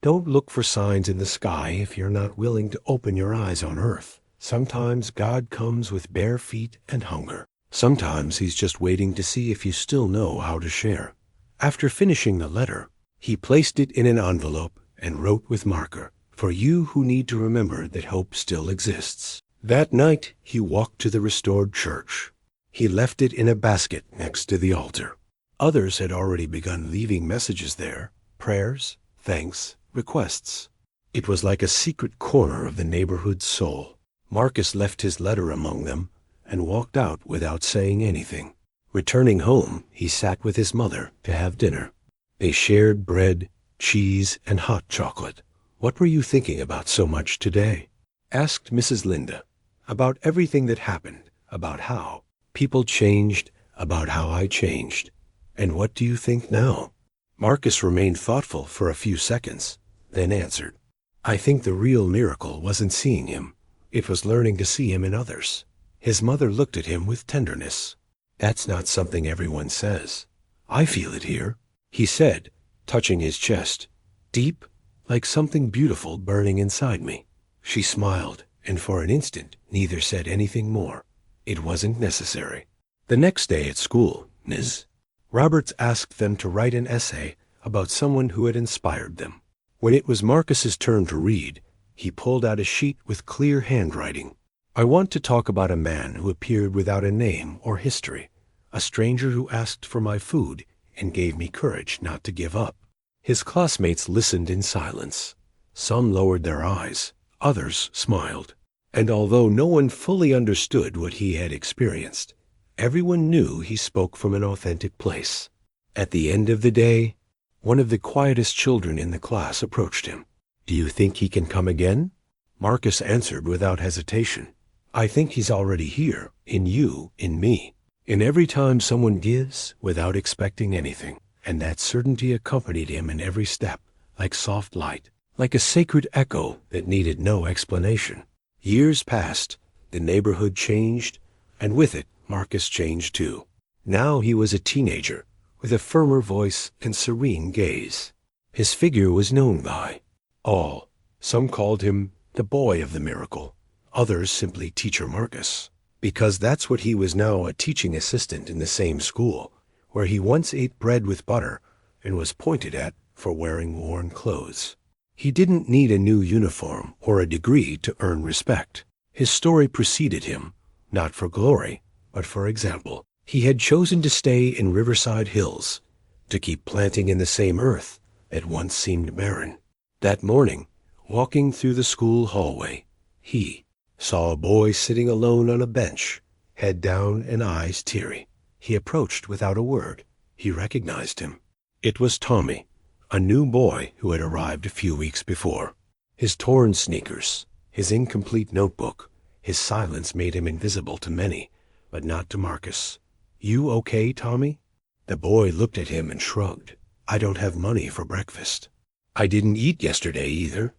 Don't look for signs in the sky if you're not willing to open your eyes on earth. Sometimes God comes with bare feet and hunger. Sometimes he's just waiting to see if you still know how to share. After finishing the letter, he placed it in an envelope and wrote with marker, "For you who need to remember that hope still exists." That night, he walked to the restored church. He left it in a basket next to the altar. Others had already begun leaving messages there, prayers, thanks, requests. It was like a secret corner of the neighborhood's soul. Marcus left his letter among them and walked out without saying anything. Returning home, he sat with his mother to have dinner. They shared bread, cheese, and hot chocolate. "What were you thinking about so much today?" asked Mrs. Linda. "About everything that happened, about how people changed, about how I changed. And what do you think now?" Marcus remained thoughtful for a few seconds, then answered, "I think the real miracle wasn't seeing him. It was learning to see him in others." His mother looked at him with tenderness. "That's not something everyone says. I feel it here," he said, touching his chest, "deep, like something beautiful burning inside me." She smiled, and for an instant neither said anything more. It wasn't necessary. The next day at school, Ms. Roberts asked them to write an essay about someone who had inspired them. When it was Marcus's turn to read, he pulled out a sheet with clear handwriting. "I want to talk about a man who appeared without a name or history, a stranger who asked for my food and gave me courage not to give up." His classmates listened in silence. Some lowered their eyes, others smiled. And although no one fully understood what he had experienced, everyone knew he spoke from an authentic place. At the end of the day, one of the quietest children in the class approached him. "Do you think he can come again?" Marcus answered without hesitation, "I think he's already here, in you, in me, in every time someone gives without expecting anything." And that certainty accompanied him in every step, like soft light, like a sacred echo that needed no explanation. Years passed, the neighborhood changed, and with it, Marcus changed too. Now he was a teenager, with a firmer voice and serene gaze. His figure was known by all. Some called him the boy of the miracle, others simply Teacher Marcus, because that's what he was now, a teaching assistant in the same school, where he once ate bread with butter and was pointed at for wearing worn clothes. He didn't need a new uniform or a degree to earn respect. His story preceded him, not for glory, but for example. He had chosen to stay in Riverside Hills, to keep planting in the same earth that once seemed barren. That morning, walking through the school hallway, he saw a boy sitting alone on a bench, head down and eyes teary. He approached without a word. He recognized him. It was Tommy, a new boy who had arrived a few weeks before. His torn sneakers, his incomplete notebook, his silence made him invisible to many, but not to Marcus. "You okay, Tommy?" The boy looked at him and shrugged. I don't have money for breakfast. I didn't eat yesterday either.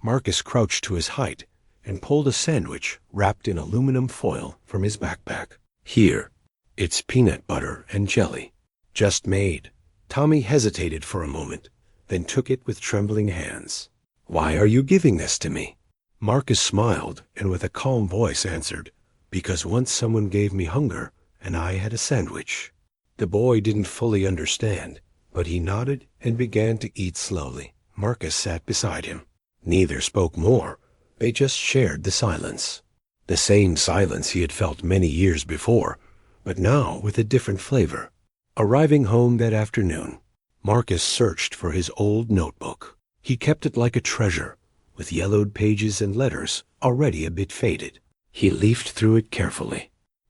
Marcus crouched to his height and pulled a sandwich wrapped in aluminum foil from his backpack. Here, it's peanut butter and jelly. Just made. Tommy hesitated for a moment, then took it with trembling hands. Why are you giving this to me? Marcus smiled and with a calm voice answered, because once someone gave me hunger and I had a sandwich. The boy didn't fully understand, but he nodded and began to eat slowly. Marcus sat beside him. Neither spoke more. They just shared the silence. The same silence he had felt many years before, but now with a different flavor. Arriving home that afternoon, Marcus searched for his old notebook. He kept it like a treasure, with yellowed pages and letters already a bit faded. He leafed through it carefully.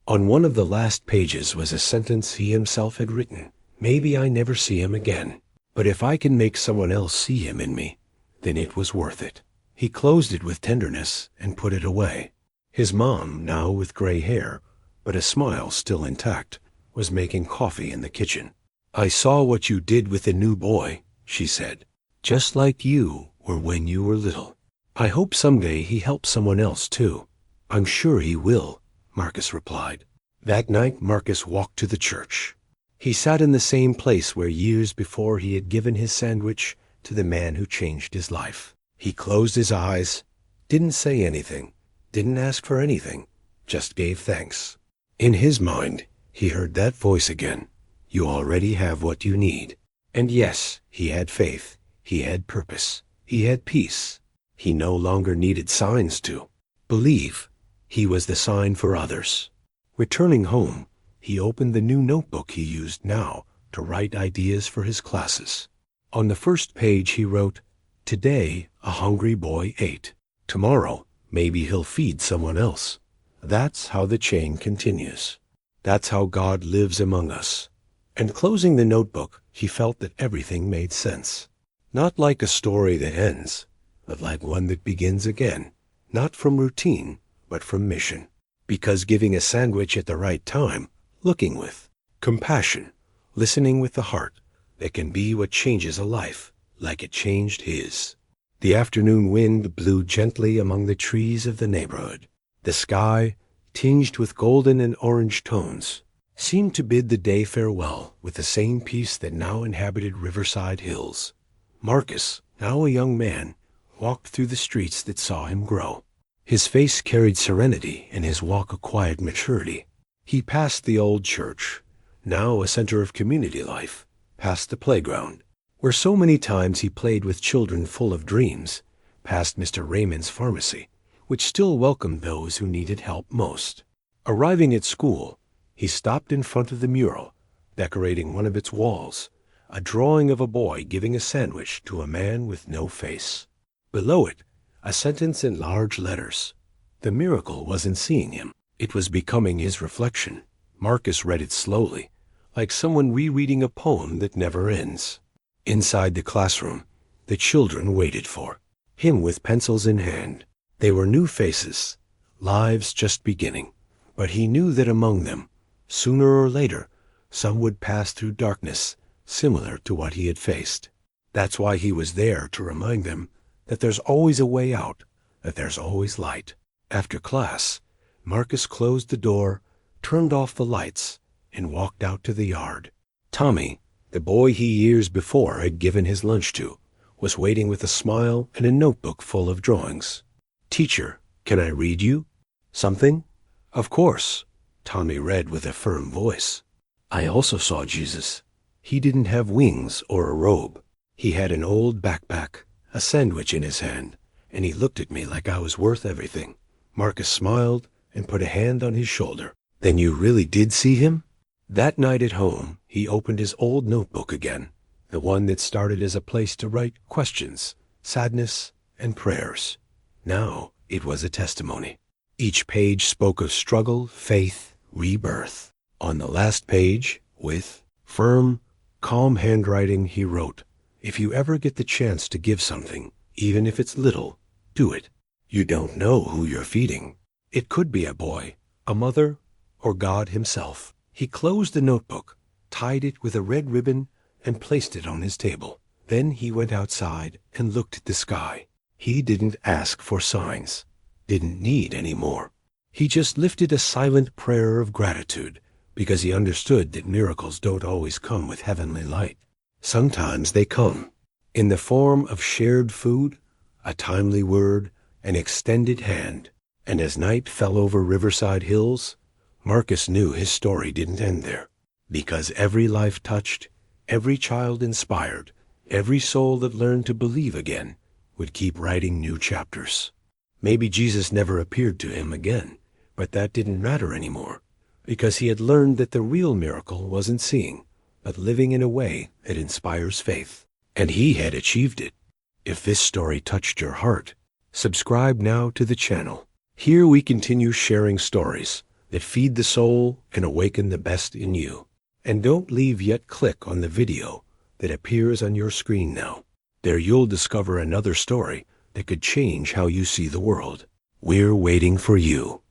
On one of the last pages was a sentence he himself had written. Maybe I never see him again, but if I can make someone else see him in me, then it was worth it. He closed it with tenderness and put it away. His mom, now with gray hair, but a smile still intact, was making coffee in the kitchen. I saw what you did with the new boy, she said, just like you were when you were little. I hope someday he helps someone else too. I'm sure he will, Marcus replied. That night Marcus walked to the church. He sat in the same place where years before he had given his sandwich to the man who changed his life. He closed his eyes, didn't say anything, didn't ask for anything, just gave thanks. In his mind, he heard that voice again. You already have what you need. And yes, he had faith, he had purpose, he had peace. He no longer needed signs to believe. He was the sign for others. Returning home, he opened the new notebook he used now to write ideas for his classes. On the first page he wrote, Today a hungry boy ate. Tomorrow maybe he'll feed someone else. That's how the chain continues. That's how God lives among us. And closing the notebook, he felt that everything made sense. Not like a story that ends, but like one that begins again. Not from routine, but from mission. Because giving a sandwich at the right time, looking with compassion, listening with the heart, that can be what changes a life, like it changed his. The afternoon wind blew gently among the trees of the neighborhood. The sky, tinged with golden and orange tones, seemed to bid the day farewell with the same peace that now inhabited Riverside Hills. Marcus, now a young man, walked through the streets that saw him grow. His face carried serenity and his walk a quiet maturity. He passed the old church, now a center of community life, past the playground, where so many times he played with children full of dreams, past Mr. Raymond's pharmacy, which still welcomed those who needed help most. Arriving at school, he stopped in front of the mural, decorating one of its walls, a drawing of a boy giving a sandwich to a man with no face. Below it, a sentence in large letters. The miracle wasn't seeing him. It was becoming his reflection. Marcus read it slowly, like someone rereading a poem that never ends. Inside the classroom, the children waited for him with pencils in hand. They were new faces, lives just beginning, but he knew that among them, sooner or later, some would pass through darkness similar to what he had faced. That's why he was there to remind them that there's always a way out, that there's always light. After class, Marcus closed the door, turned off the lights, and walked out to the yard. Tommy, the boy he years before had given his lunch to, was waiting with a smile and a notebook full of drawings. Teacher, can I read you something? Of course, Tommy read with a firm voice. I also saw Jesus. He didn't have wings or a robe. He had an old backpack, a sandwich in his hand, and he looked at me like I was worth everything. Marcus smiled and put a hand on his shoulder. Then you really did see him? That night at home, he opened his old notebook again, the one that started as a place to write questions, sadness, and prayers. Now it was a testimony. Each page spoke of struggle, faith, rebirth. On the last page, with firm, calm handwriting, he wrote, If you ever get the chance to give something, even if it's little, do it. You don't know who you're feeding. It could be a boy, a mother, or God himself. He closed the notebook, tied it with a red ribbon, and placed it on his table. Then he went outside and looked at the sky. He didn't ask for signs, didn't need any more. He just lifted a silent prayer of gratitude, because he understood that miracles don't always come with heavenly light. Sometimes they come in the form of shared food, a timely word, an extended hand. And as night fell over Riverside Hills, Marcus knew his story didn't end there. Because every life touched, every child inspired, every soul that learned to believe again would keep writing new chapters. Maybe Jesus never appeared to him again, but that didn't matter anymore, because he had learned that the real miracle wasn't seeing, but living in a way that inspires faith. And he had achieved it. If this story touched your heart, subscribe now to the channel. Here we continue sharing stories that feed the soul and awaken the best in you. And don't leave yet. Click on the video that appears on your screen now. There you'll discover another story that could change how you see the world. We're waiting for you.